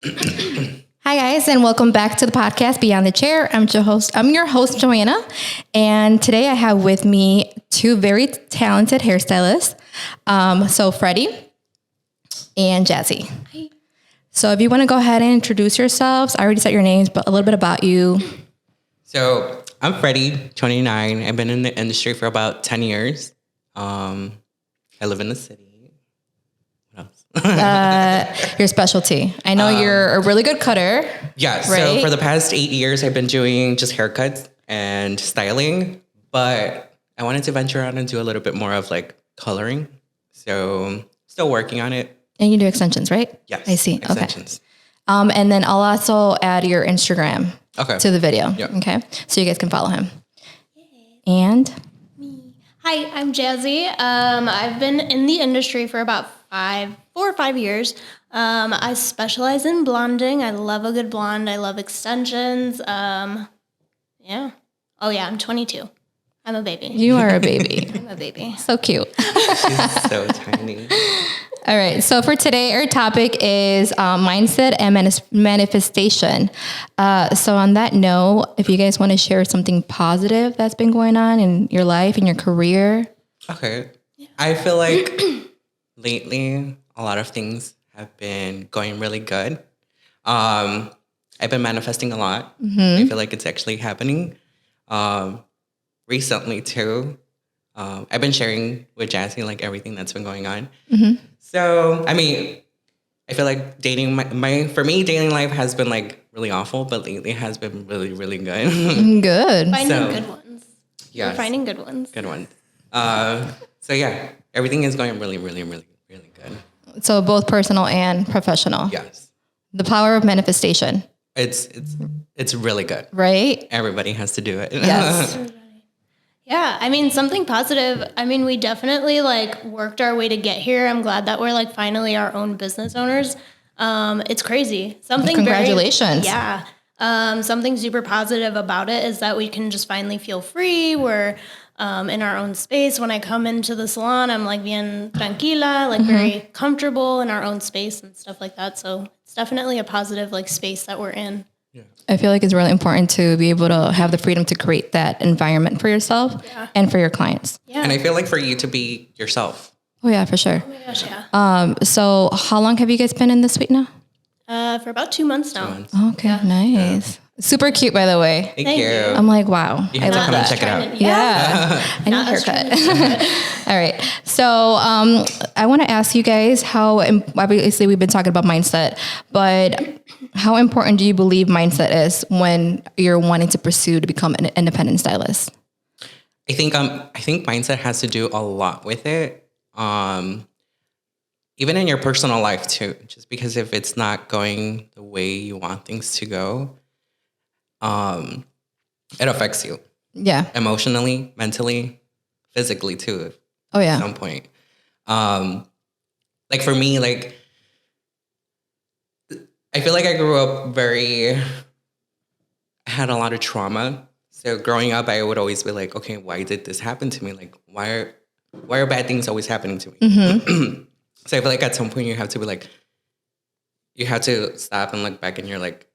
Hi guys, and welcome back to the podcast Beyond the Chair. I'm your host, Joanna, and today I have with me two very talented hairstylists. So Fredy and Jaszy. Hi. So if you want to go ahead and introduce yourselves, I already said your names, but a little bit about you. So I'm Fredy, 29. I've been in the industry for about 10 years. I live in the city. What else? Your specialty. I know you're a really good cutter. Yeah, right? So for the past 8 years, I've been doing just haircuts and styling, but I wanted to venture out and do a little bit more of like coloring. So still working on it. And you do extensions, right? Yes. I see. Extensions. Okay. And then I'll also add your Instagram to the video. Yep. Okay. So you guys can follow him. And Hi, I'm Jaszy. I've been in the industry for about 4 or 5 years. I specialize in blonding. I love a good blonde. I love extensions. Yeah. Oh yeah, I'm 22. I'm a baby. you are a baby. I'm a baby. So cute. She's so tiny. All right. So for today, our topic is mindset and manifestation. So on that note, if you guys want to share something positive that's been going on in your life, in your career. Okay. I feel like lately a lot of things have been going really good. I've been manifesting a lot. I feel like it's actually happening. Recently too. I've been sharing with Jaszy like everything that's been going on. So, I mean, I feel like dating for me, dating life has been like really awful, but lately has been really, really good. Good. Finding good ones. Yes. We're finding good ones. Good one. So yeah, everything is going really, really, really, really good. So both personal and professional. Yes. The power of manifestation. It's really good. Right? Everybody has to do it. Yes. Yeah, I mean, something positive. I mean, we definitely like worked our way to get here. I'm glad that we're like finally our own business owners. It's crazy. Congratulations. Something super positive about it is that we can just finally feel free. We're in our own space. When I come into the salon, I'm like bien tranquila, like very comfortable in our own space and stuff like that. So it's definitely a positive like space that we're in. I feel like it's really important to be able to have the freedom to create that environment for yourself and for your clients. Yeah. And I feel like for you to be yourself. Oh yeah, for sure. Oh my gosh, yeah. So how long have you guys been in the suite now? For about 2 months now. 2 months. Okay, nice. Super cute, by the way. Thank you. I'm like, wow. You have to love come and that. check it out. Yeah. I need a haircut. All right. So I want to ask you guys obviously we've been talking about mindset, but how important do you believe mindset is when you're wanting to pursue to become an independent stylist? I think mindset has to do a lot with it. Even in your personal life too, just because if it's not going the way you want things to go, it affects you. Yeah. Emotionally, mentally, physically too. Oh yeah. At some point. Like for me, like I feel like I grew up I had a lot of trauma. So growing up, I would always be like, okay, why did this happen to me? Like, why are bad things always happening to me? So I feel like at some point you have to be like, you have to stop and look back and you're like,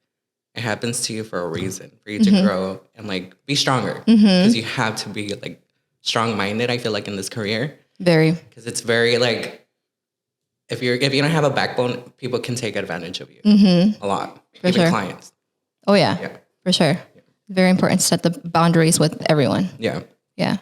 it happens to you for a reason, for you to grow and like be stronger. Because you have to be like strong-minded, I feel like, in this career. Very. Because it's very like, if you don't have a backbone, people can take advantage of you a lot. For Even sure. clients. Oh yeah. For sure. Very important to set the boundaries with everyone. Yeah. Yeah.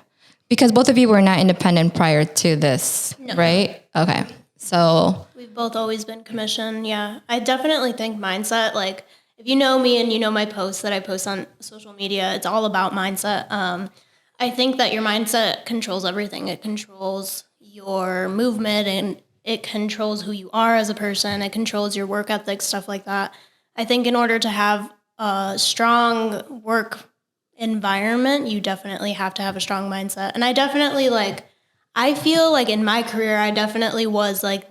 Because both of you were not independent prior to this, right? Okay. So We've both always been commissioned. Yeah. I definitely think mindset, like if you know me and you know my posts that I post on social media, it's all about mindset. I think that your mindset controls everything. It controls your movement and it controls who you are as a person. It controls your work ethic, stuff like that. I think in order to have a strong work environment, you definitely have to have a strong mindset. And I definitely I feel like in my career, I definitely was like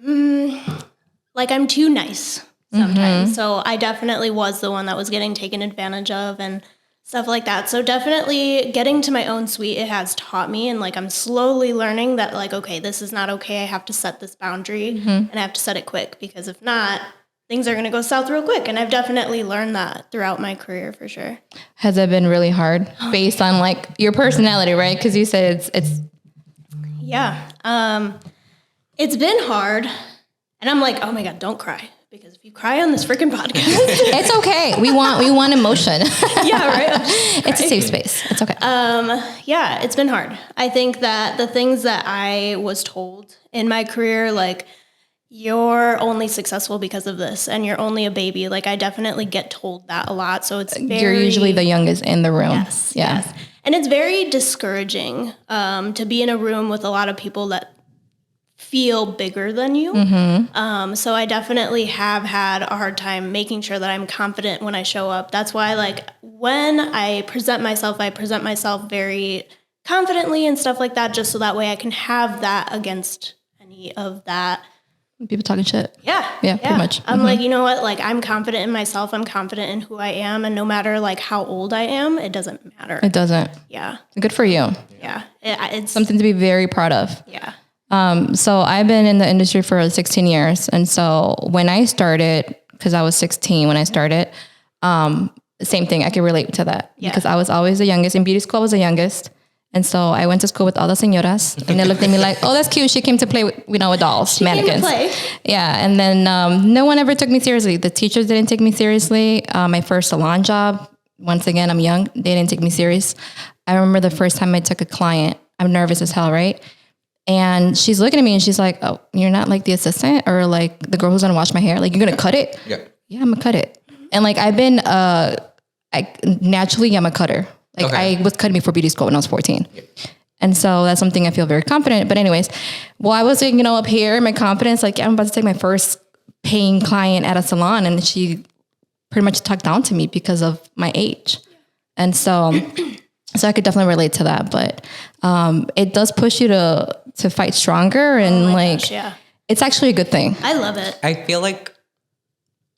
I'm too nice sometimes. So I definitely was the one that was getting taken advantage of. And stuff like that. So definitely getting to my own suite, it has taught me, and like I'm slowly learning that like, okay, this is not okay. I have to set this boundary and I have to set it quick, because if not, things are going to go south real quick. And I've definitely learned that throughout my career for sure. Has it been really hard based on like your personality, right? Because you said it's yeah. It's been hard, and I'm like, oh my God, don't cry. Because if you cry on this freaking podcast, it's okay. We want emotion. Yeah, right. It's a safe space. It's okay. Yeah, it's been hard. I think that the things that I was told in my career, like, you're only successful because of this, and you're only a baby. Like, I definitely get told that a lot. So it's you're usually the youngest in the room. Yes. Yeah. Yes. And it's very discouraging to be in a room with a lot of people that feel bigger than you. So I definitely have had a hard time making sure that I'm confident when I show up. That's why, like, when I present myself very confidently and stuff like that, just so that way I can have that against any of that. People talking shit. Yeah. Pretty much. I'm like, you know what? Like, I'm confident in myself. I'm confident in who I am. And no matter like how old I am, it doesn't matter. It doesn't. Yeah. Good for you. Yeah. It's Something to be very proud of. Yeah. So I've been in the industry for 16 years. And so when I started, because I was 16 when I started, same thing, I can relate to that. Yeah. Because I was always the youngest. In beauty school, I was the youngest. And so I went to school with all the señoras, and they looked at me like, oh, that's cute. She came to play with, with dolls, mannequins. Yeah. And then no one ever took me seriously. The teachers didn't take me seriously. My first salon job, once again, I'm young. They didn't take me serious. I remember the first time I took a client, I'm nervous as hell, right? And she's looking at me and she's like, oh, you're not like the assistant or like the girl who's going to wash my hair? Like, you're going to cut it? Yeah. Yeah, I'm going to cut it. And like, I've been, naturally, I'm a cutter. Like, Okay. I was cutting before beauty school when I was 14. Yeah. And so that's something I feel very confident. But anyways, well, I was, up here, my confidence, like, I'm about to take my first paying client at a salon, and she pretty much talked down to me because of my age. And so I could definitely relate to that. But it does push you to fight stronger, and Yeah. it's actually a good thing. I love it. I feel like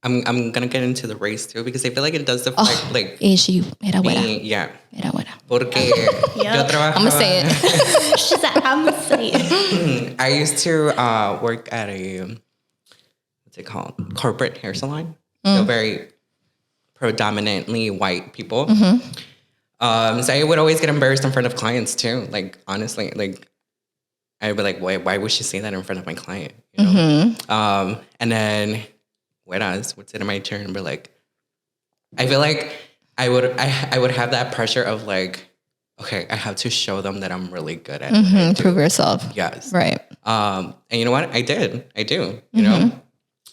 I'm gonna get into the race too, because I feel like it does affect like Issue. Era buena. me, yeah. Era buena. Porque yo trabajaba. I'm gonna say it. She's like, I'm gonna say it. I used to work at a what's it called, corporate hair salon. So very predominantly white people. So I would always get embarrassed in front of clients too. Like, honestly, like I'd be like, why would she say that in front of my client? You know? And then what's it in my turn and be like, I feel like I would have that pressure of like, okay, I have to show them that I'm really good at it. Prove yourself. Yes. Right. And you know what? I do, you know?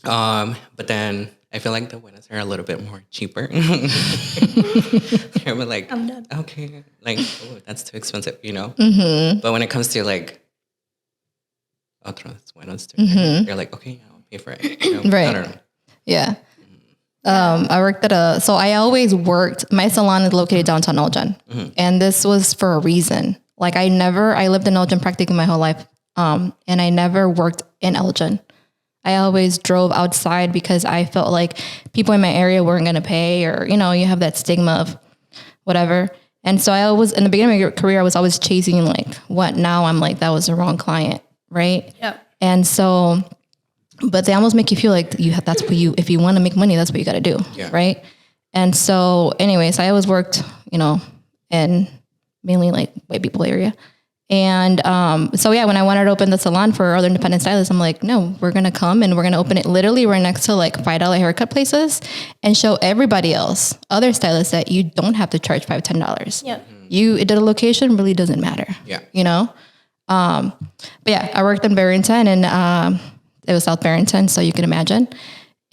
But then I feel like the winners are a little bit more cheaper. They're like, I'm done. okay, like, oh, that's too expensive, you know? But when it comes to like, otros buenos too, you're like, okay, I'll pay for it. You know? Right. I don't know. Yeah. I worked so I always worked, my salon is located downtown Elgin. And this was for a reason. Like, I lived in Elgin practically my whole life. And I never worked in Elgin. I always drove outside because I felt like people in my area weren't going to pay, or, you have that stigma of whatever. And so I was, in the beginning of my career, I was always chasing like, what now? I'm like, that was the wrong client. Right. Yeah. And so, but they almost make you feel like that's what if you want to make money, that's what you got to do. Yeah. Right. And so anyways, I always worked, in mainly like white people area. And, so yeah, when I wanted to open the salon for other independent stylists, I'm like, no, we're going to come and we're going to open it literally right next to like $5 haircut places and show everybody else, other stylists, that you don't have to charge $5, $10. Yeah. The location really doesn't matter. Yeah. But yeah, I worked in Barrington, and it was South Barrington, so you can imagine.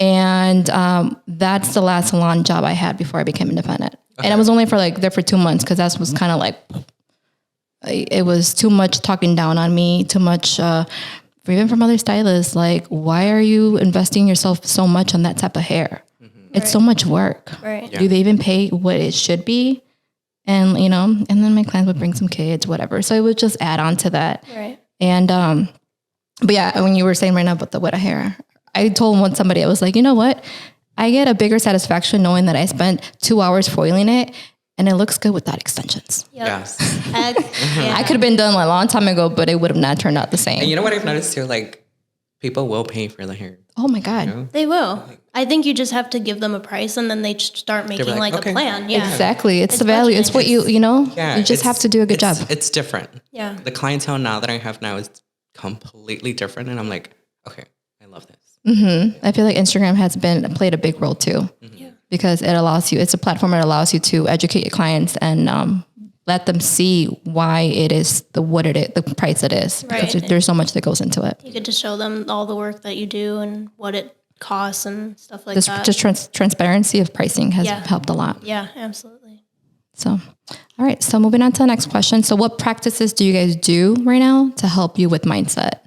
And that's the last salon job I had before I became independent. Okay. And I was only there for 2 months, because that was kind of like, it was too much talking down on me, too much, even from other stylists. Like, why are you investing yourself so much on that type of hair? It's so much work. Right. Yeah. Do they even pay what it should be? And, and then my clients would bring some kids, whatever. So it would just add on to that. Right. And, but yeah, when you were saying right now about the wet hair, I told somebody, I was like, you know what? I get a bigger satisfaction knowing that I spent 2 hours foiling it And it looks good without extensions. Yep. Yes. I could have been done a long time ago, but it would have not turned out the same. And you know what I've noticed too? Like, people will pay for the hair. Oh my God. You know? They will. I think you just have to give them a price and then they start making like, like okay. a plan. Yeah. Exactly. It's the value. It's what you know, you just have to do a good job. It's different. Yeah. The clientele now that I have now is completely different. And I'm like, okay, I love this. I feel like Instagram has played a big role too, because it allows you, it's a platform that allows you to educate your clients and let them see why it is the price it is. Because Right. there's so much that goes into it. You get to show them all the work that you do and what it costs and stuff like Just, that. transparency of pricing has Yeah. helped a lot. Yeah, absolutely. So, all right. So moving on to the next question. So what practices do you guys do right now to help you with mindset?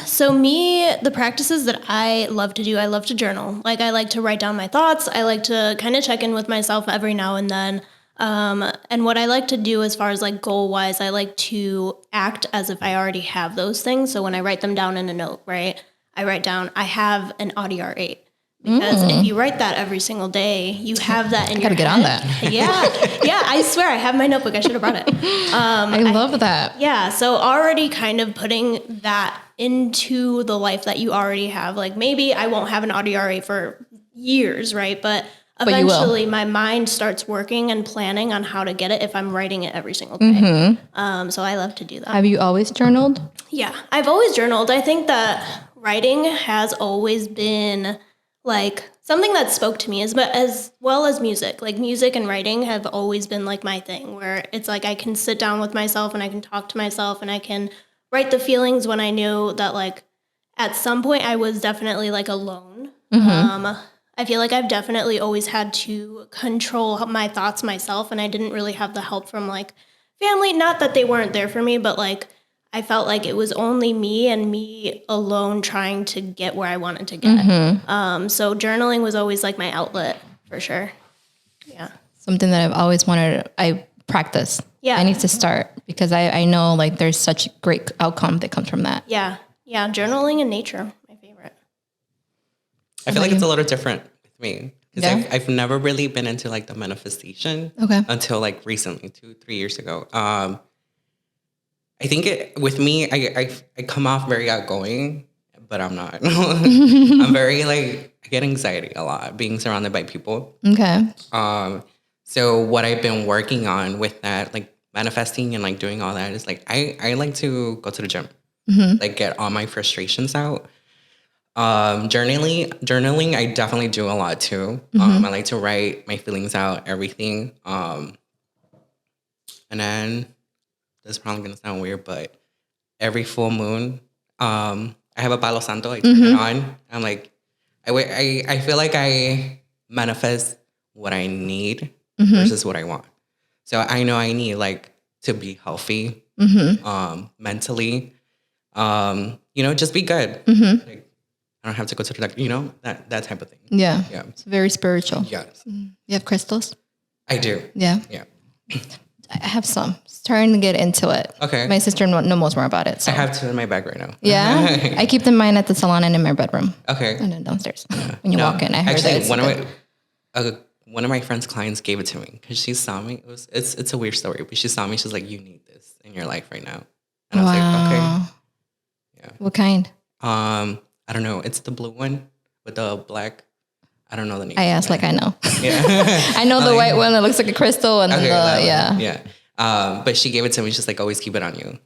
So the practices that I love to do, I love to journal. Like I like to write down my thoughts. I like to kind of check in with myself every now and then. And what I like to do as far as like goal wise, I like to act as if I already have those things. So when I write them down in a note, right, I write down, I have an ADR 8. Because if you write that every single day, you have that in your head. Gotta get on that. Yeah, I swear I have my notebook. I should have brought it. I love that. Yeah, so already kind of putting that into the life that you already have. Like maybe I won't have an ADR 8 for years, right? But you will. eventually my mind starts working and planning on how to get it if I'm writing it every single day. So I love to do that. Have you always journaled? Yeah, I've always journaled. I think that writing has always been like something that spoke to me as well as music. Like music and writing have always been like my thing, where it's like I can sit down with myself and I can talk to myself and I can write the feelings when I knew that like at some point I was definitely like alone. I feel like I've definitely always had to control my thoughts myself, and I didn't really have the help from like family. Not that they weren't there for me, but like I felt like it was only me and me alone trying to get where I wanted to get. So journaling was always like my outlet for sure. Yeah. Something that I've always wanted. I practice. Yeah. I need to start because I know like there's such great outcome that comes from that. Yeah. Yeah. Journaling in nature, my favorite. I feel like it's a little different with me. Because Yeah? I've never really been into like the manifestation until like recently, 2-3 years ago. I think with me, I come off very outgoing, but I'm not. I'm very like, I get anxiety a lot being surrounded by people. Okay. So what I've been working on with that, like manifesting and like doing all that is like, I like to go to the gym, like get all my frustrations out. Journaling, I definitely do a lot too. I like to write my feelings out, everything. And then this is probably gonna sound weird, but every full moon, I have a Palo Santo. I turn it on. I'm like, I feel like I manifest what I need versus what I want. So I know I need like to be healthy, mentally, just be good. Like, I don't have to go to the doctor, that type of thing. Yeah. Yeah. It's very spiritual. Yes. You have crystals? I do. Yeah. Yeah. I have some. Starting to get into it. Okay. My sister knows more about it. So. I have 2 in my bag right now. Yeah. I keep them mine at the salon and in my bedroom. Okay. And then downstairs. When you walk in, I heard actually, that one of my friend's clients gave it to me because she saw me. It's a weird story, but she saw me. She's like, "You need this in your life right now." And I was like, "Okay." Yeah. What kind? I don't know. It's the blue one with the black. I don't know the name. I asked like I know. Yeah. I know the white one that looks like a crystal and Yeah. But she gave it to me. She's like, always keep it on you.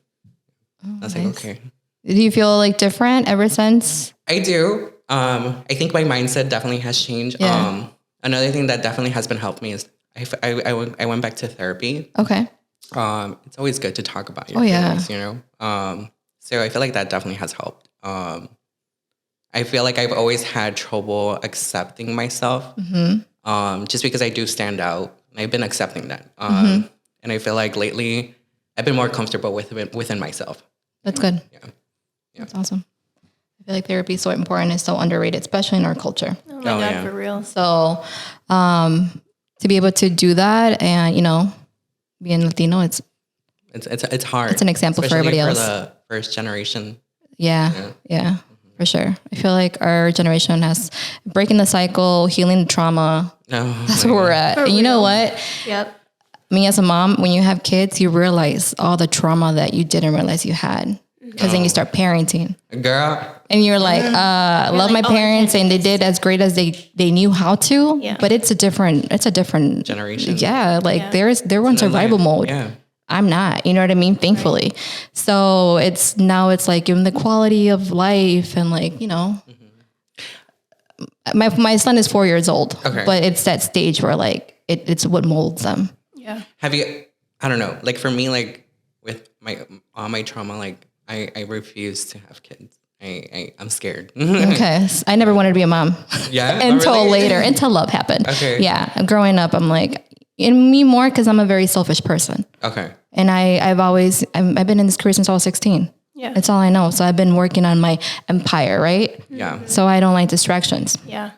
I was like, okay. Do you feel like different ever since? I do. I think my mindset definitely has changed. Yeah. Another thing that definitely has been helped me is I went back to therapy. Okay. It's always good to talk about your feelings, So I feel like that definitely has helped. I feel like I've always had trouble accepting myself, just because I do stand out. I've been accepting that, and I feel like lately I've been more comfortable within myself. That's good. Yeah, that's awesome. I feel like therapy is so important. It's so underrated, especially in our culture. Oh my God, for real. So, to be able to do that and being Latino, it's hard. It's an example especially for everybody else. For the first generation. Yeah, For sure. I feel like our generation has breaking the cycle, healing the trauma. That's where we're at. And you know what? Yep. Me as a mom, when you have kids, you realize all the trauma that you didn't realize you had. Because then you start parenting. Girl. And you're like, love my parents and they did as great as they knew how to. Yeah. But it's a different Generation. Yeah. Like they're in survival mode. Yeah. I'm not, you know what I mean? Thankfully. Right. So it's like giving the quality of life and like, you know, my son is 4 years old, but it's that stage where like, it's what molds them. Yeah. Have you, I don't know, like for me, like with all my trauma, like I refuse to have kids. I'm scared. Okay. I never wanted to be a mom. Yeah. Until later, until love happened. Okay. Yeah. Growing up, I'm like, in me more because I'm a very selfish person. Okay. And I've been in this career since I was 16. Yeah. That's all I know. So I've been working on my empire, right? Yeah. So I don't like distractions. Yeah.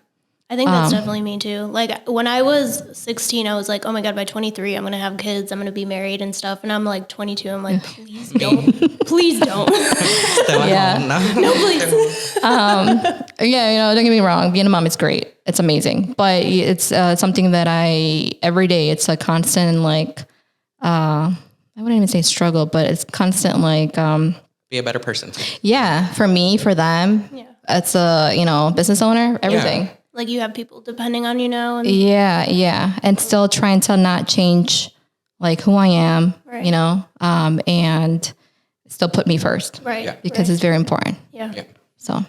I think that's definitely me too. Like when I was 16, I was like, oh my God, by 23, I'm going to have kids. I'm going to be married and stuff. And I'm like 22. I'm like, please don't. Please don't. Yeah. No, please. Yeah, you know, don't get me wrong. Being a mom is great. It's amazing. But it's something that every day, it's a constant, like, I wouldn't even say struggle, but it's constant, like, be a better person. Yeah. For me, for them, it's business owner, everything. Yeah. Like you have people depending on you now. And Yeah. And still trying to not change like who I am, right. you know, and still put me first. Right. Yeah. Because it's very important. Yeah. So,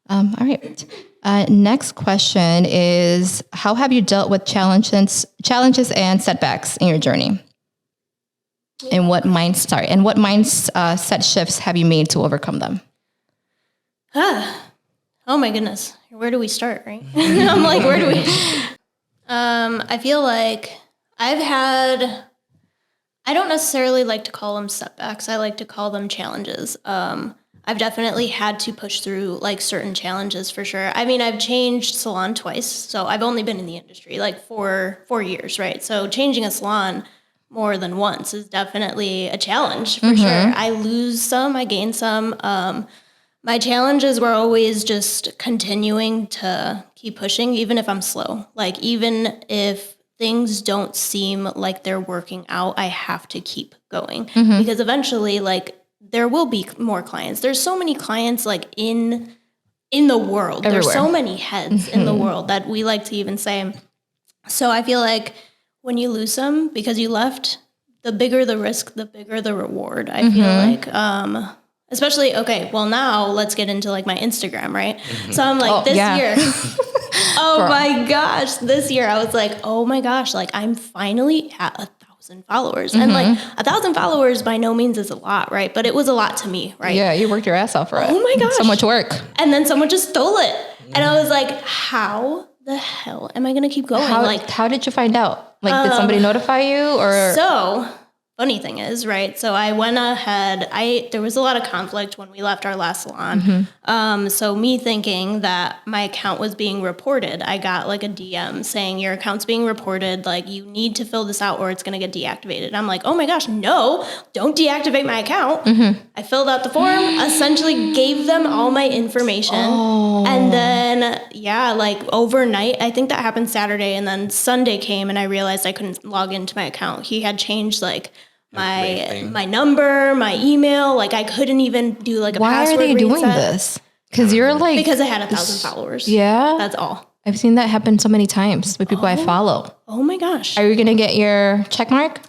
all right. Next question is, how have you dealt with challenges and setbacks in your journey? And what mindset shifts have you made to overcome them? Oh my goodness. Where do we start, right? I'm like, where do we? I feel like I don't necessarily like to call them setbacks. I like to call them challenges. I've definitely had to push through like certain challenges for sure. I mean, I've changed salon twice. So I've only been in the industry like for 4 years, right? So changing a salon more than once is definitely a challenge for sure. I lose some, I gain some. My challenges were always just continuing to keep pushing, even if I'm slow. Like, even if things don't seem like they're working out, I have to keep going. Because eventually, like, there will be more clients. There's so many clients, like, in the world. Everywhere. There's so many heads in the world that we like to even say. So I feel like when you lose some because you left, the bigger the risk, the bigger the reward. I feel like, especially, okay, well now let's get into like my Instagram, right? So I'm like year, oh my gosh, this year I was like, oh my gosh, like I'm finally at 1,000 followers. And like 1,000 followers by no means is a lot, right? But it was a lot to me, right? Yeah, you worked your ass off for it. Oh my gosh. So much work. And then someone just stole it. And I was like, how the hell am I going to keep going? How did you find out? Like, did somebody notify you or? So funny thing is, right? So I went ahead, there was a lot of conflict when we left our last salon. So me thinking that my account was being reported, I got like a DM saying your account's being reported. Like you need to fill this out or it's going to get deactivated. I'm like, oh my gosh, no, don't deactivate my account. I filled out the form, essentially gave them all my information. And then, like overnight, I think that happened Saturday. And then Sunday came and I realized I couldn't log into my account. He had changed like my number, my email, like I couldn't even do like a password Why are they reset. doing this? Because you're like... Because I had 1,000 followers. Yeah? That's all. I've seen that happen so many times with people I follow. Oh my gosh. Are you going to get your check mark?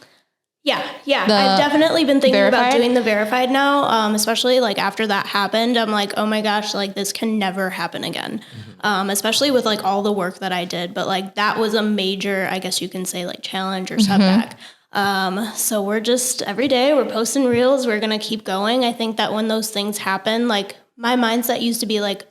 Yeah. I've definitely been thinking verified? about doing the verified now, especially like after that happened. I'm like, oh my gosh, like this can never happen again. Especially with like all the work that I did. But like that was a major, I guess you can say like challenge or setback. So we're just every day we're posting reels. We're going to keep going. I think that when those things happen, like my mindset used to be like,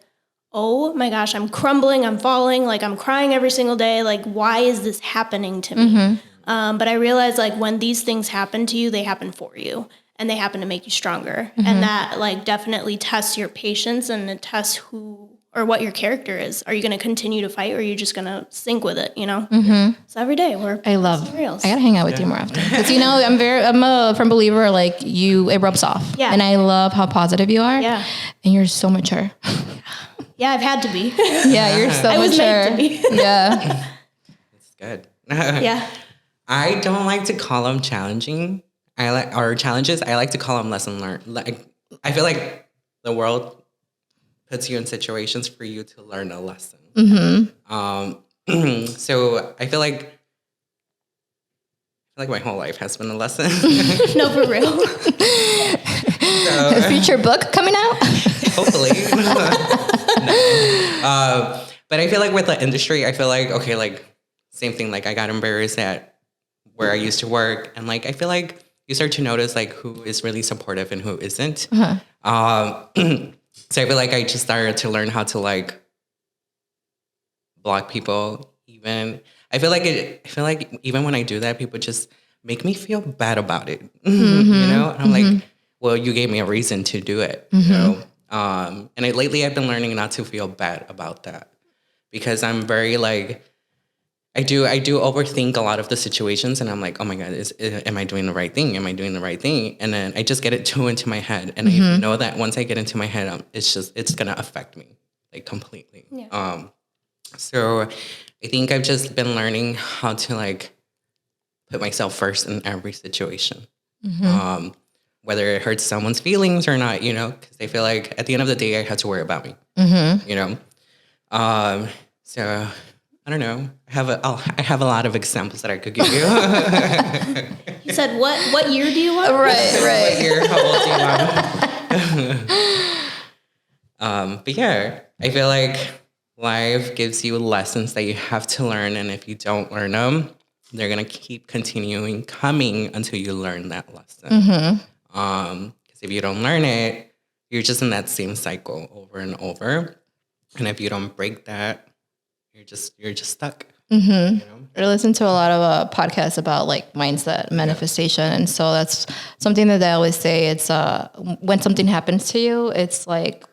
oh my gosh, I'm crumbling. I'm falling. Like I'm crying every single day. Like, why is this happening to me? But I realized like when these things happen to you, they happen for you and they happen to make you stronger. And that like definitely tests your patience and it tests who or what your character is. Are you going to continue to fight, or are you just going to sync with it, you know? Mm-hmm. So every day I gotta hang out with you more often. Because, you know, I'm a firm believer, like it rubs off. Yeah. And I love how positive you are. Yeah. And you're so mature. Yeah, I've had to be. Yeah, you're so mature. I was made to be. Yeah. That's good. Yeah. I don't like to call them challenging. Challenges. I like to call them lesson learned. Like, I feel like the world puts you in situations for you to learn a lesson. Mm-hmm. So I feel like my whole life has been a lesson. No, for real. A future book coming out? Hopefully. No. But I feel like with the industry, I feel like, okay, like same thing. Like I got embarrassed at where I used to work. And like, I feel like you start to notice like who is really supportive and who isn't. So I feel like I just started to learn how to like block people. Even I feel like even when I do that, people just make me feel bad about it. Mm-hmm. You know, and I'm like, well, you gave me a reason to do it. You know, and lately I've been learning not to feel bad about that because I'm very like. I do overthink a lot of the situations, and I'm like, oh my God, am I doing the right thing? Am I doing the right thing? And then I just get it too into my head, and I know that once I get into my head, it's gonna affect me like completely. Yeah. So I think I've just been learning how to like put myself first in every situation, whether it hurts someone's feelings or not, you know, because I feel like at the end of the day, I have to worry about me, you know. So. I don't know. I have a lot of examples that I could give you. You said what year do you want? Right. What year? How old do you want? But yeah, I feel like life gives you lessons that you have to learn, and if you don't learn them, they're gonna keep continuing coming until you learn that lesson. Because if you don't learn it, you're just in that same cycle over and over, and if you don't break that. You're just stuck. You know? I listen to a lot of podcasts about like mindset, manifestation. And so that's something that I always say. It's when something happens to you, it's like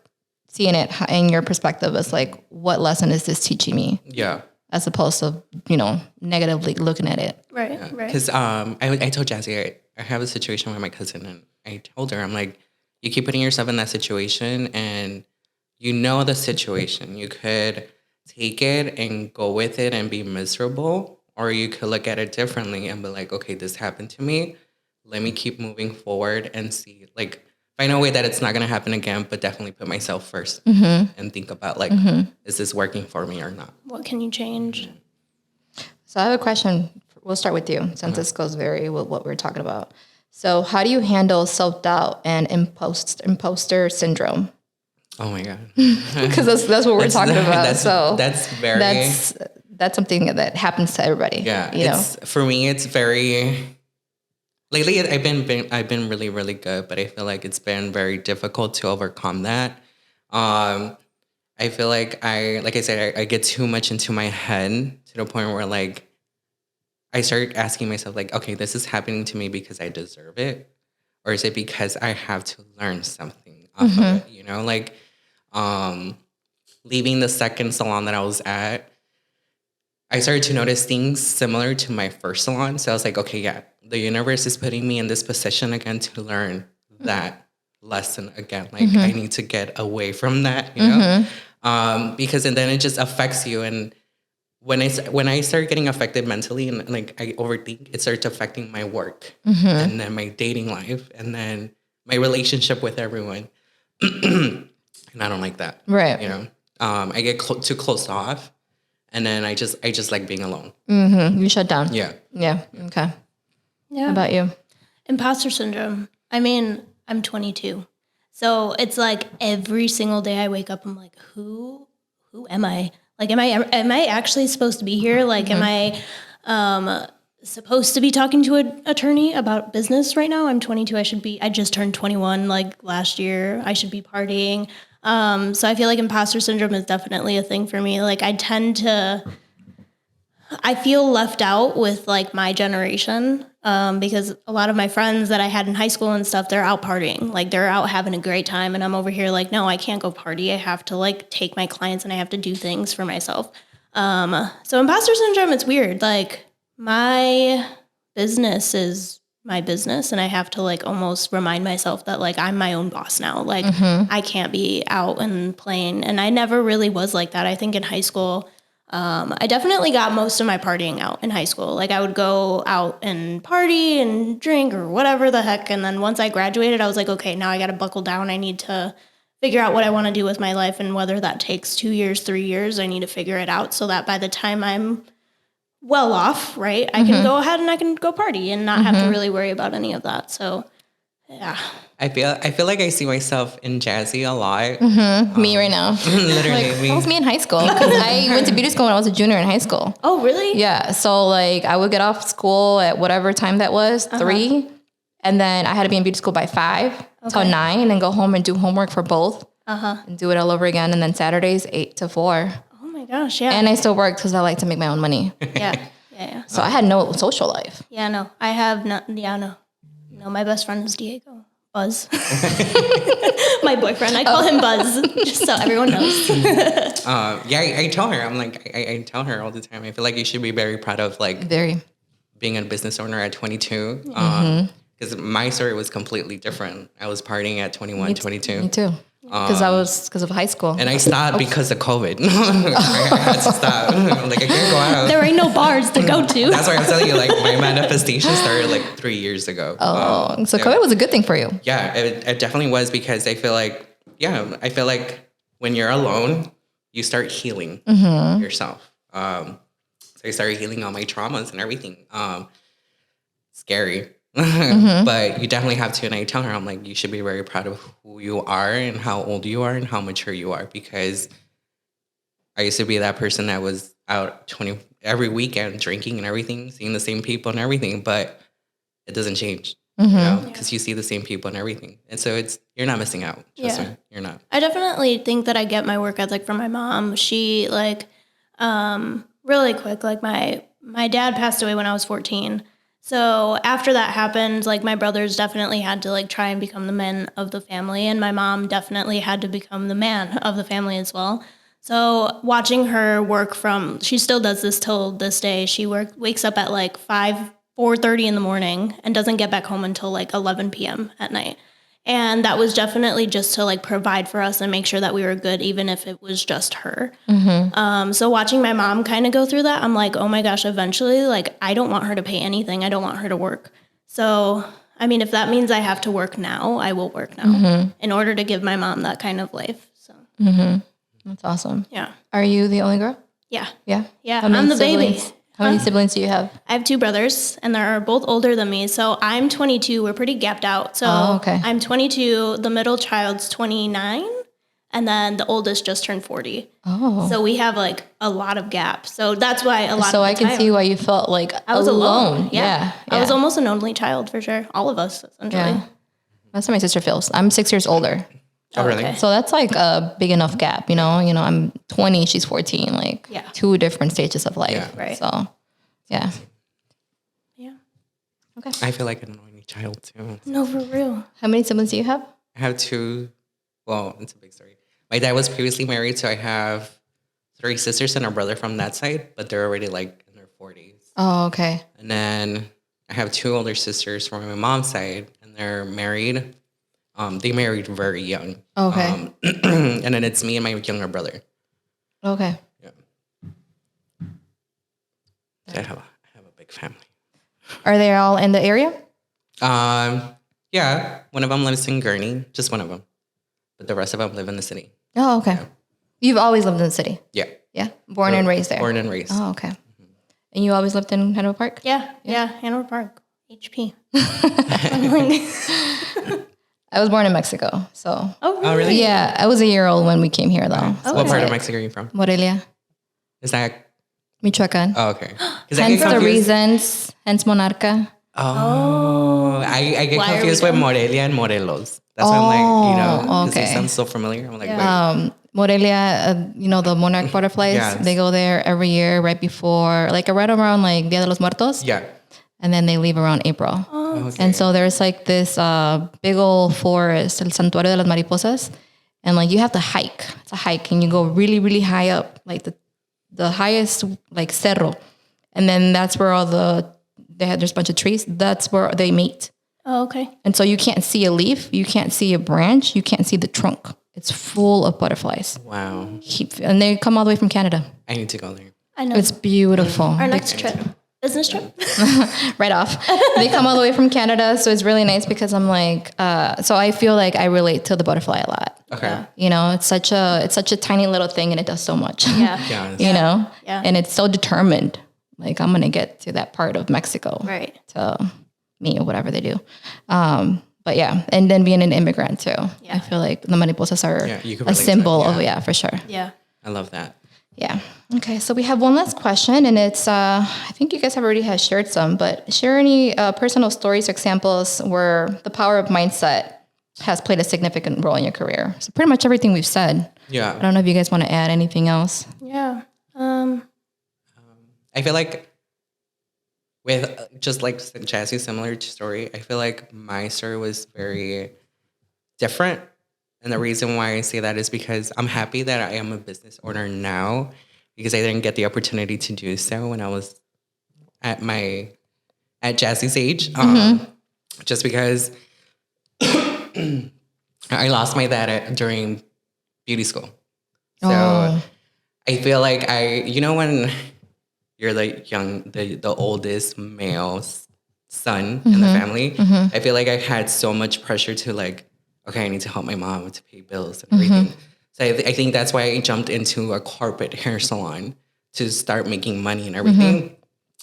seeing it in your perspective. It's like, what lesson is this teaching me? Yeah. As opposed to, you know, negatively looking at it. Right, yeah. Right. Because I told Jazzy, I have a situation with my cousin, and I told her, I'm like, you keep putting yourself in that situation, and you know the situation. You could take it and go with it and be miserable, or you could look at it differently and be like, okay, this happened to me. Let me keep moving forward and see, like, find a way that it's not going to happen again, but definitely put myself first and think about, like, is this working for me or not? What can you change? So I have a question. We'll start with you, since this goes very with what we're talking about. So how do you handle self-doubt and imposter syndrome? Oh my God. Because that's what we're talking about. That's something that happens to everybody. Yeah. You know? For me, it's very, lately I've been really, really good, but I feel like it's been very difficult to overcome that. I feel like like I said, I get too much into my head to the point where like, I start asking myself like, okay, this is happening to me because I deserve it. Or is it because I have to learn something off of it? You know, like, leaving the second salon that I was at, I started to notice things similar to my first salon. So I was like, okay, yeah, the universe is putting me in this position again to learn that lesson again. Like I need to get away from that, you know, because and then it just affects you. And when I start getting affected mentally and like I overthink, it starts affecting my work and then my dating life and then my relationship with everyone. And I don't like that. Right. You know, I get too close off and then I just like being alone. You shut down. Yeah. Yeah. Okay. Yeah. How about you? Imposter syndrome. I mean, I'm 22. So it's like every single day I wake up, I'm like, who am I? Like, am I actually supposed to be here? Like, am I supposed to be talking to an attorney about business right now? I'm 22. I just turned 21 like last year. I should be partying. So I feel like imposter syndrome is definitely a thing for me. Like I feel left out with like my generation. because a lot of my friends that I had in high school and stuff, they're out partying. Like they're out having a great time. And I'm over here like, no, I can't go party. I have to like take my clients and I have to do things for myself. So imposter syndrome, it's weird. Like my business is my business and I have to like almost remind myself that like I'm my own boss now. Like I can't be out and playing. And I never really was like that. I think in high school, I definitely got most of my partying out in high school. Like I would go out and party and drink or whatever the heck. And then once I graduated, I was like, okay, now I got to buckle down. I need to figure out what I want to do with my life. And whether that takes 2 years, 3 years, I need to figure it out so that by the time I'm well off, right, I can go ahead and I can go party and not have to really worry about any of that. So, yeah. I feel like I see myself in Jazzy a lot. Me right now. Literally Like, me. that was me in high school. Because I went to beauty school when I was a junior in high school. Oh, really? Yeah. So like I would get off school at whatever time that was, 3. And then I had to be in beauty school by 5 till 9 and then go home and do homework for both. And do it all over again. And then Saturdays, 8 to 4. Oh my gosh, yeah. And I still worked because I like to make my own money. Yeah. So I had no social life. Yeah, no. I have not, no. No, my best friend is Diego. Buzz. My boyfriend. I call him Buzz, just so everyone knows. I tell her, I'm like, I tell her all the time, I feel like you should be very proud of like being a business owner at 22. Because my story was completely different. I was partying at 21, 22. Me too. Because of high school. And I stopped because of COVID. I had to stop. Like I can't go out. There ain't no bars to go to. That's why I'm telling you, like my manifestation started like 3 years ago. So COVID was a good thing for you. Yeah, it definitely was because I feel like when you're alone, you start healing yourself. So I started healing all my traumas and everything. Scary. But you definitely have to, and I tell her, I'm like, you should be very proud of who you are and how old you are and how mature you are, because I used to be that person that was out every weekend drinking and everything, seeing the same people and everything, but it doesn't change, you know, because you see the same people and everything. And so you're not missing out. Trust me, you're not. I definitely think that I get my work ethic from my mom. She like, really quick, like my dad passed away when I was 14. So after that happened, like my brothers definitely had to like try and become the men of the family. And my mom definitely had to become the man of the family as well. So watching her work she still does this till this day. She wakes up at like 4:30 in the morning and doesn't get back home until like 11 p.m. at night. And that was definitely just to like provide for us and make sure that we were good, even if it was just her. So watching my mom kind of go through that, I'm like, oh my gosh, eventually, like, I don't want her to pay anything. I don't want her to work. So, I mean, if that means I have to work now, I will work now in order to give my mom that kind of life. So, That's awesome. Yeah. Are you the only girl? Yeah. Yeah. Yeah. I'm the baby. How many siblings do you have? I have 2 brothers, and they're both older than me. So I'm 22. We're pretty gapped out. So I'm 22. The middle child's 29, and then the oldest just turned 40. So we have like a lot of gap. So that's why a lot. So I can see why you felt like I was alone. Yeah. I was almost an only child for sure. All of us essentially. Yeah. That's how my sister feels. I'm 6 years older. Oh, really? Okay. So that's like a big enough gap, you know, I'm 20, she's 14, like 2 different stages of life. Yeah. Right. So, yeah. Yeah. Okay. I feel like an only child too. No, for real. How many siblings do you have? I have 2. Well, it's a big story. My dad was previously married, so I have 3 sisters and a brother from that side, but they're already like in their 40s. Oh, okay. And then I have 2 older sisters from my mom's side, and they're married. They married very young. Okay. And then it's me and my younger brother. Okay. Yeah. So I have a big family. Are they all in the area? Yeah. One of them lives in Gurney, just one of them. But the rest of them live in the city. Oh, okay. Yeah. You've always lived in the city? Yeah. Yeah? Born and raised there? Born and raised. Oh, okay. And you always lived in Hanover Park? Yeah. Hanover Park. HP. I was born in Mexico, so. Oh, really? Yeah, I was a year old when we came here, though. So what part of Mexico are you from? Morelia. Is that? Michoacan. Oh, okay. Hence the reasons, hence Monarca. Oh. I get confused with Morelia and Morelos. That's why I'm like, because they sound so familiar. I'm like, wait. Morelia, the monarch butterflies, they go there every year right before, like right around like Dia de los Muertos. Yeah. and then they leave around April. Okay. And so there's like this big old forest, El Santuario de las Mariposas. And like you have to hike. It's a hike and you go really, really high up, like the highest like cerro. And then that's where there's a bunch of trees. That's where they meet. Oh, okay. And so you can't see a leaf. You can't see a branch. You can't see the trunk. It's full of butterflies. Wow. And they come all the way from Canada. I need to go there. I know. It's beautiful. Our next trip. Business trip. Right off. They come all the way from Canada. So it's really nice because I'm like, so I feel like I relate to the butterfly a lot. Okay. You know, it's such a tiny little thing and it does so much. Yeah. Yes. You know? Yeah. And it's so determined. Like I'm going to get to that part of Mexico. Right. To me or whatever they do. But yeah. And then being an immigrant too. Yeah. I feel like the mariposas are you can a relate to symbol it, of, for sure. Yeah. I love that. Yeah. Okay. So we have one last question and it's, I think you guys have already had shared some, but share any personal stories or examples where the power of mindset has played a significant role in your career. So pretty much everything we've said. Yeah. I don't know if you guys want to add anything else. Yeah. I feel like with just like Jazzy's similar story, I feel like my story was very different. And the reason why I say that is because I'm happy that I am a business owner now because I didn't get the opportunity to do so when I was at Jazzy's age. Just because I lost my dad during beauty school. So I feel like when you're the oldest male son in the family, I feel like I had so much pressure to like, okay, I need to help my mom to pay bills and everything. So I think that's why I jumped into a corporate hair salon to start making money and everything.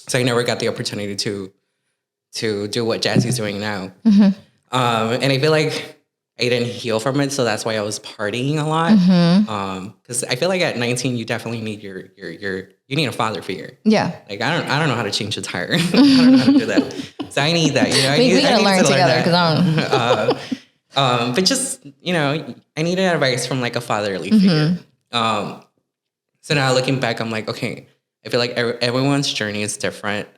So I never got the opportunity to do what Jazzy's doing now. And I feel like I didn't heal from it, so that's why I was partying a lot. Because I feel like at 19, you definitely need you need a father figure. Yeah. Like I don't know how to change a tire. I don't know how to do that. So I need that. You know, We gotta learn together because I don't. but just I needed advice from like a fatherly figure. So now looking back, I'm like, okay, I feel like everyone's journey is different.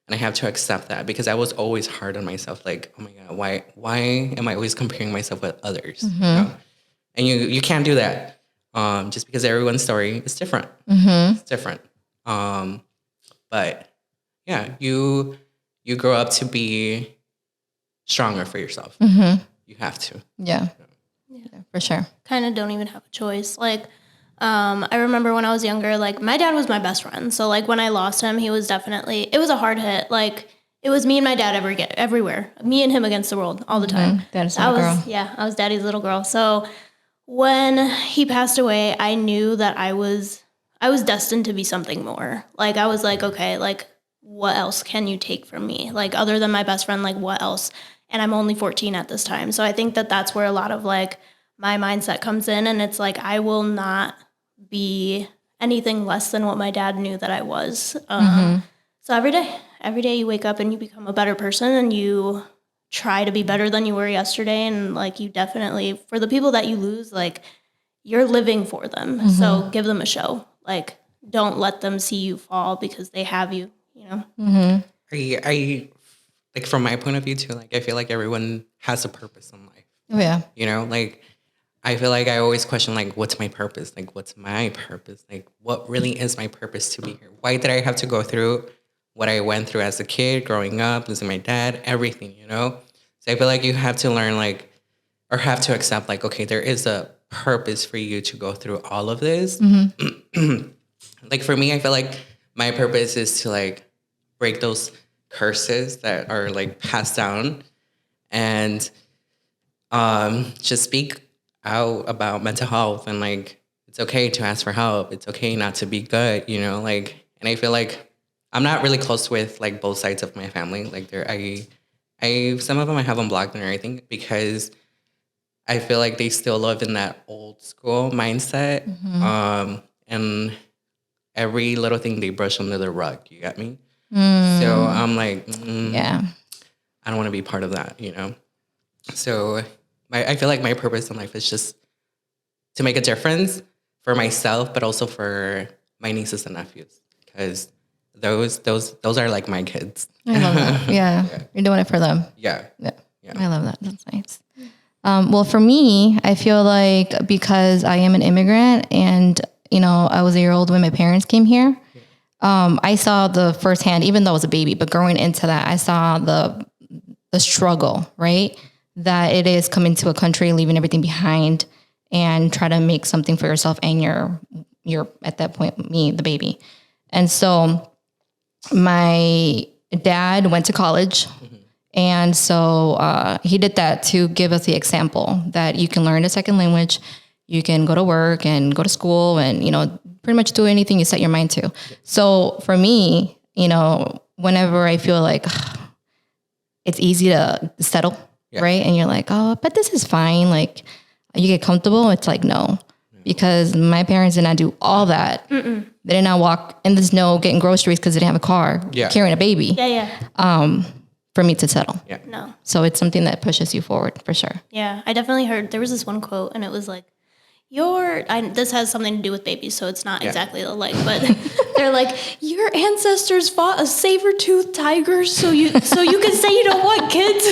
And I have to accept that because I was always hard on myself. Like, oh my God, why am I always comparing myself with others? You know? And you can't do that just because everyone's story is different. It's different. But yeah, you grow up to be stronger for yourself. You have to. Yeah, for sure. Kind of don't even have a choice. Like, I remember when I was younger, like my dad was my best friend. So like when I lost him, it was a hard hit. Like it was me and my dad everywhere. Me and him against the world all the time. Daddy's little girl. Yeah, I was daddy's little girl. So when he passed away, I knew that I was destined to be something more. Like I was like, okay, like what else can you take from me? Like other than my best friend, like what else? And I'm only 14 at this time. So I think that that's where a lot of like my mindset comes in. And it's like, I will not be anything less than what my dad knew that I was. So every day you wake up and you become a better person and you try to be better than you were yesterday. And like you definitely, for the people that you lose, like you're living for them. So give them a show. Like don't let them see you fall because they have you, you know? I like from my point of view too, like I feel like everyone has a purpose in life. Oh yeah. You know, like I feel like I always question like what's my purpose? Like what's my purpose? Like what really is my purpose to be here? Why did I have to go through what I went through as a kid, growing up, losing my dad, everything, you know? So I feel like you have to learn like or have to accept like, okay, there is a purpose for you to go through all of this. Like for me, I feel like my purpose is to like break those curses that are like passed down and just speak out about mental health and like it's okay to ask for help. It's okay not to be good, you know, like, and I feel like I'm not really close with like both sides of my family. Like some of them I have them blocked and everything because I feel like they still live in that old school mindset. And every little thing they brush under the rug, you got me? So I'm like, Yeah. I don't want to be part of that, you know? So I feel like my purpose in life is just to make a difference for myself, but also for my nieces and nephews. Because those are like my kids. I love that. Yeah. You're doing it for them. Yeah. I love that. That's nice. Well, for me, I feel like because I am an immigrant and, I was a year old when my parents came here, I saw the firsthand, even though I was a baby, but growing into that, I saw the struggle, right? That it is coming to a country, leaving everything behind and try to make something for yourself and you're at that point, me, the baby. And so my dad went to college. And so he did that to give us the example that you can learn a second language, you can go to work and go to school and, pretty much do anything you set your mind to. So for me, whenever I feel like it's easy to settle, right? And you're like, oh, but this is fine. Like you get comfortable. It's like, no, because my parents did not do all that. Mm-mm. They did not walk in the snow getting groceries because they didn't have a car, carrying a baby. For me to settle. Yeah. No. So it's something that pushes you forward for sure. Yeah. I definitely heard there was this one quote and it was like, this has something to do with babies, so it's not exactly alike, but they're like, your ancestors fought a saber-toothed tiger so you can say you don't want kids.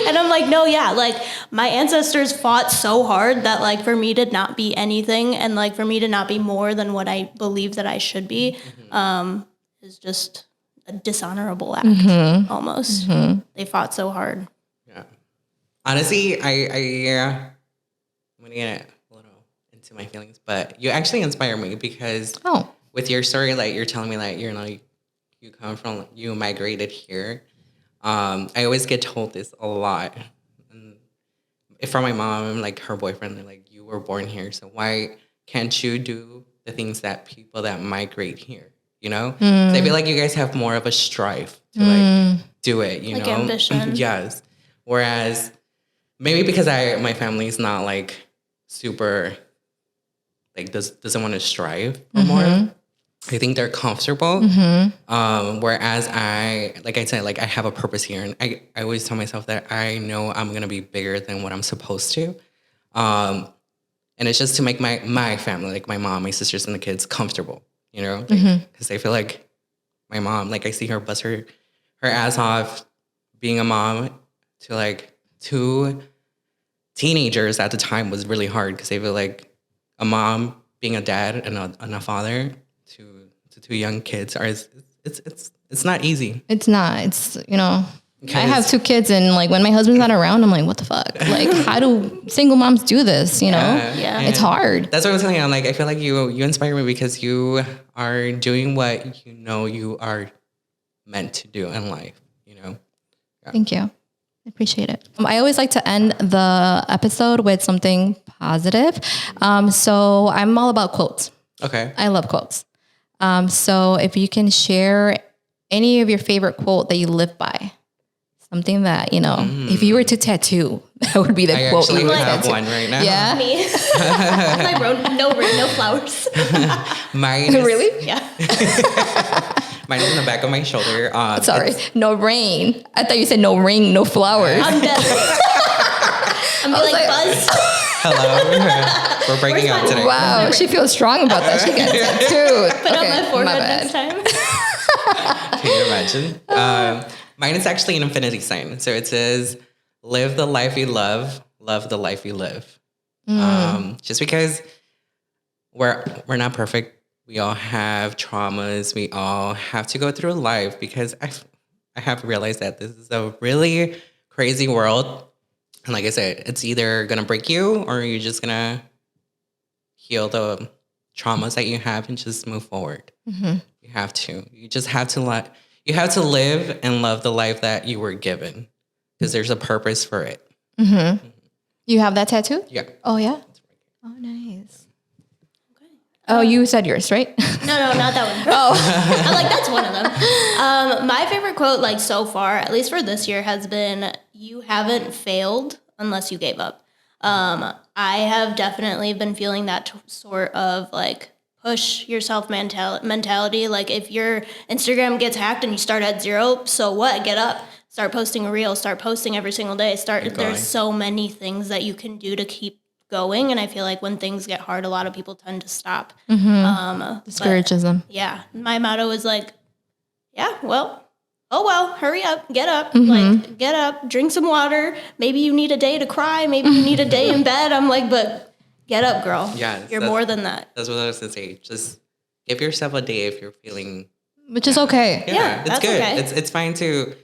And I'm like, no, like my ancestors fought so hard that like for me to not be anything and like for me to not be more than what I believe that I should be is just a dishonorable act almost. They fought so hard. Yeah. Honestly, I'm gonna get a little into my feelings, but you actually inspire me because with your story, like you're telling me that you migrated here. I always get told this a lot. And from my mom, like her boyfriend, they're like, you were born here, so why can't you do the things that people that migrate here? So I feel like you guys have more of a strive to like do it, like ambition. Yes. Whereas maybe because my family's not like super like doesn't want to strive for more. I think they're comfortable. Whereas like I said, like I have a purpose here, and I always tell myself that I know I'm gonna be bigger than what I'm supposed to. And it's just to make my family, like my mom, my sisters, and the kids comfortable. Because I feel like my mom, like I see her bust her ass off being a mom to like 2 teenagers at the time was really hard because I feel like a mom being a dad and a father to 2 young kids it's not easy. It's not. It's I have 2 kids and like when my husband's not around, I'm like, what the fuck? Like, how do single moms do this? Yeah. It's hard. That's what I was telling you. Like, I feel like you inspire me because you are doing what you are meant to do in life. Yeah. Thank you. I appreciate it. I always like to end the episode with something positive. So I'm all about quotes. Okay. I love quotes. So if you can share any of your favorite quote that you live by. Something that, if you were to tattoo, that would be the quote. I actually have one right now. Yeah? Me. I wrote no ring, no flowers. Mine is, really? Yeah. Mine is in the back of my shoulder. Sorry, no rain. I thought you said no ring, no flowers. I'm dead. I'm like Buzz. Hello. We're breaking up today. Wow, she feels strong about that. She got tattooed. Put on my forehead this time. Can you imagine? Mine is actually an infinity sign. So it says, live the life you love the life you live. Just because we're not perfect. We all have traumas. We all have to go through life because I have realized that this is a really crazy world. And like I said, it's either going to break you or you're just going to heal the traumas that you have and just move forward. You have to. You just have to you have to live and love the life that you were given because there's a purpose for it. You have that tattoo? Yeah. Oh, yeah? Oh, nice. Okay. Oh, you said yours, right? No, not that one. Oh. I'm like, that's one of them. My favorite quote, like so far, at least for this year, has been, you haven't failed unless you gave up. I have definitely been feeling that sort of like, push yourself mentality. Like if your Instagram gets hacked and you start at 0, so what? Get up, start posting a reel, start posting every single day. There's so many things that you can do to keep going. And I feel like when things get hard, a lot of people tend to stop. Discourages them. Yeah. My motto is like, yeah, well, oh, well, hurry up, get up, like get up, drink some water. Maybe you need a day to cry. Maybe you need a day in bed. I'm like, but get up, girl. Yeah. You're more than that. That's what I was going to say. Just give yourself a day if you're feeling. Which is okay. Yeah, it's that's good. okay. It's fine to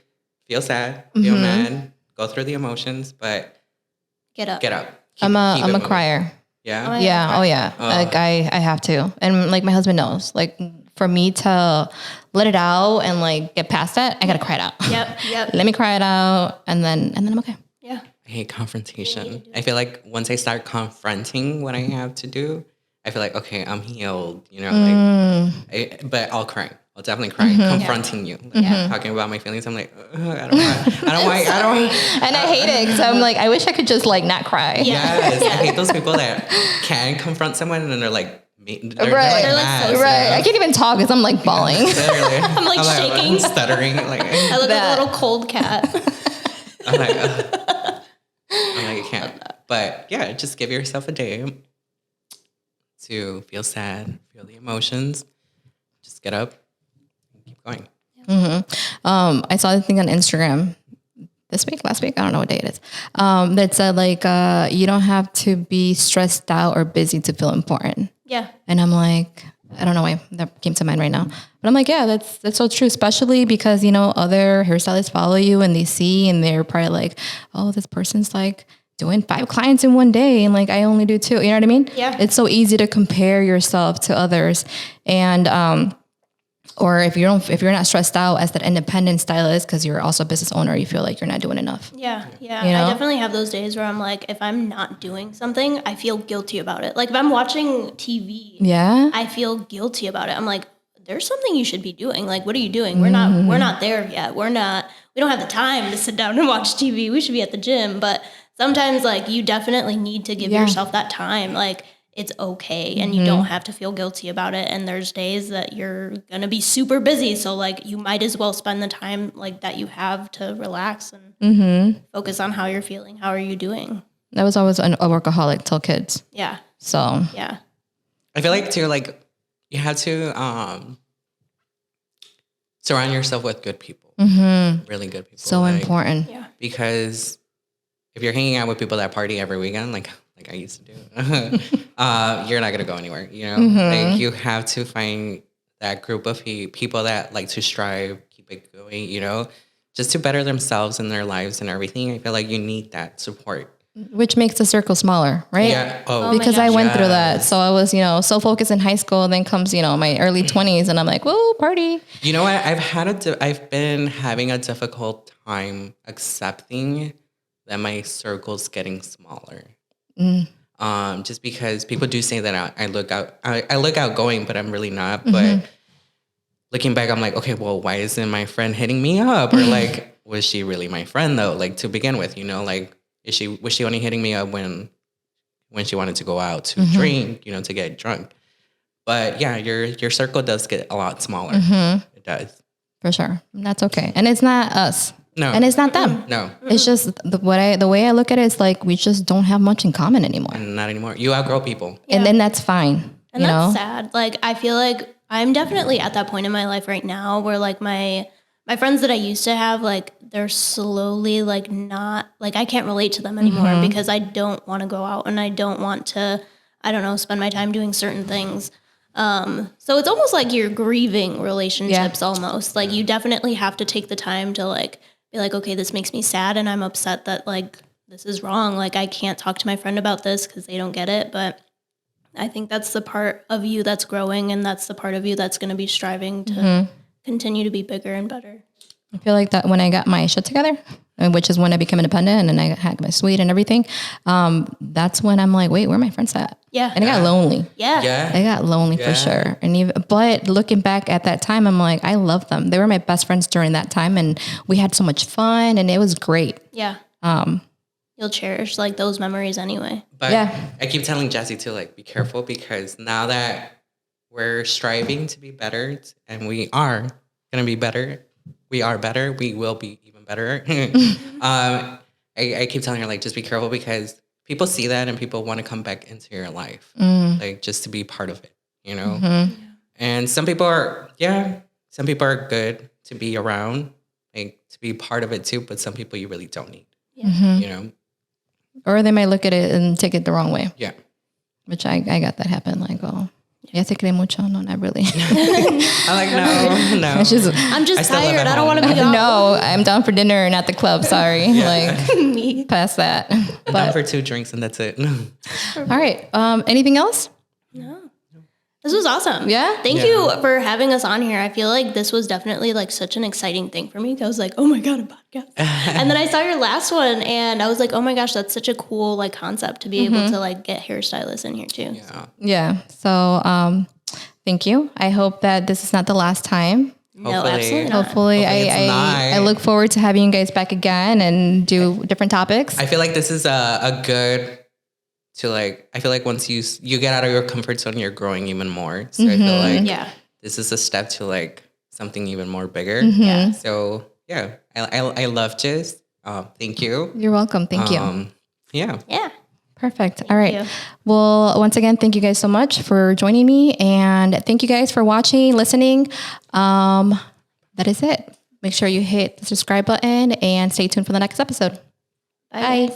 feel sad, feel mad, go through the emotions, but Get up. get up. I'm a moving. crier. Yeah. Yeah. Oh yeah. Like I have to. And like my husband knows, like for me to let it out and like get past that, I got to cry it out. Yep. Let me cry it out. And then I'm okay. Yeah. I hate confrontation. I feel like once I start confronting what I have to do, I feel like, okay, I'm healed, you know, but I'll cry. I'll definitely cry, confronting you, like, talking about my feelings. I'm like, I don't want. And I hate it because I'm like, I wish I could just like not cry. Yes, I hate those people that can confront someone and then they're like, they're Right. They're like mad, so you know? Right. I can't even talk because I'm like bawling. Literally. I'm like shaking. stuttering. Like, I look like a little cold cat. I'm like, I can't. But yeah, just give yourself a day to feel sad, feel the emotions. Just get up and keep going. I saw the thing on Instagram last week, I don't know what day it is, that said like, you don't have to be stressed out or busy to feel important. Yeah. And I'm like, I don't know why that came to mind right now, but I'm like, yeah, that's so true. Especially because, you know, other hairstylists follow you and they see, and they're probably like, oh, this person's like doing 5 clients in one day. And like, I only do 2, you know what I mean? Yeah. It's so easy to compare yourself to others. And, or if you're not stressed out as that independent stylist, because you're also a business owner, you feel like you're not doing enough. Yeah. You know? I definitely have those days where I'm like, if I'm not doing something, I feel guilty about it. Like if I'm watching TV, Yeah. I feel guilty about it. I'm like, there's something you should be doing. Like, what are you doing? We're not there yet. We don't have the time to sit down and watch TV. We should be at the gym. But sometimes like you definitely need to give yourself that time. Like it's okay. And you don't have to feel guilty about it. And there's days that you're going to be super busy. So like you might as well spend the time like that you have to relax and focus on how you're feeling. How are you doing? I was always a workaholic till kids. Yeah. So Yeah. I feel like too, like you have to surround yourself with good people, really good people. so like, important. Yeah. because if you're hanging out with people that party every weekend, like I used to do, you're not gonna go anywhere. You know, like you have to find that group of people that like to strive, keep it going. You know, just to better themselves in their lives and everything. I feel like you need that support. Which makes the circle smaller, right? Yeah. Oh, Because I gosh, went through that. So I was, you know, so focused in high school. Then comes, you know, my early 20s and I'm like, whoa, party. You know what? I've been having a difficult time accepting that my circle's getting smaller. Just because people do say that I look outgoing, but I'm really not. But looking back, I'm like, okay, well, why isn't my friend hitting me up? Or like, was she really my friend though? Like to begin with, you know, like was she only hitting me up when she wanted to go out to drink, you know, to get drunk? But yeah, your circle does get a lot smaller. It does. For sure. And that's okay. And it's not us. No. And it's not them. No. It's just the way I look at it is like, we just don't have much in common anymore. Not anymore. You outgrow people. And then that's fine. And you that's know? sad. Like, I feel like I'm definitely at that point in my life right now where like my friends that I used to have, like they're slowly like not, like I can't relate to them anymore because I don't want to go out and I don't want to, I don't know, spend my time doing certain things. So it's almost like you're grieving relationships almost. Like you definitely have to take the time to like be like, okay, this makes me sad and I'm upset that like this is wrong. Like I can't talk to my friend about this because they don't get it. But I think that's the part of you that's growing and that's the part of you that's going to be striving to continue to be bigger and better. I feel like that when I got my shit together, which is when I became independent and I had my suite and everything, that's when I'm like, wait, where are my friends at? Yeah. And I got lonely. Yeah. I got lonely for sure. And but looking back at that time, I'm like, I love them. They were my best friends during that time and we had so much fun and it was great. Yeah. You'll cherish like those memories anyway. But I keep telling Jessie to like be careful because now that we're striving to be better and we are gonna be better, we are better, we will be even better. I keep telling her like just be careful because people see that and people want to come back into your life, like just to be part of it, you know? And some people are good to be around, like to be part of it too, but some people you really don't need, you know? Or they might look at it and take it the wrong way. Yeah. Which I got that happen. Like, oh, ya te cree mucho? No, not really. I'm like, no. I'm just tired. I don't want to be out. No, I'm down for dinner and at the club. Sorry. Like, past that. I'm down for 2 drinks and that's it. All right. Anything else? No. This was awesome. Yeah? Thank you for having us on here. I feel like this was definitely like such an exciting thing for me. I was like, oh my God, a podcast. And then I saw your last one and I was like, oh my gosh, that's such a cool like concept to be able to like get hairstylists in here too. Yeah. So thank you. I hope that this is not the last time. No, absolutely not. Hopefully I look forward to having you guys back again and do different topics. I feel like this is a good to like, I feel like once you get out of your comfort zone, you're growing even more. So I feel like this is a step to like something even more bigger. Yeah. So yeah, I love this. Thank you. You're welcome. Thank you. Yeah. Yeah. Perfect. All right. you. Well, once again, thank you guys so much for joining me, and thank you guys for watching, listening. That is it. Make sure you hit the subscribe button and stay tuned for the next episode. Bye.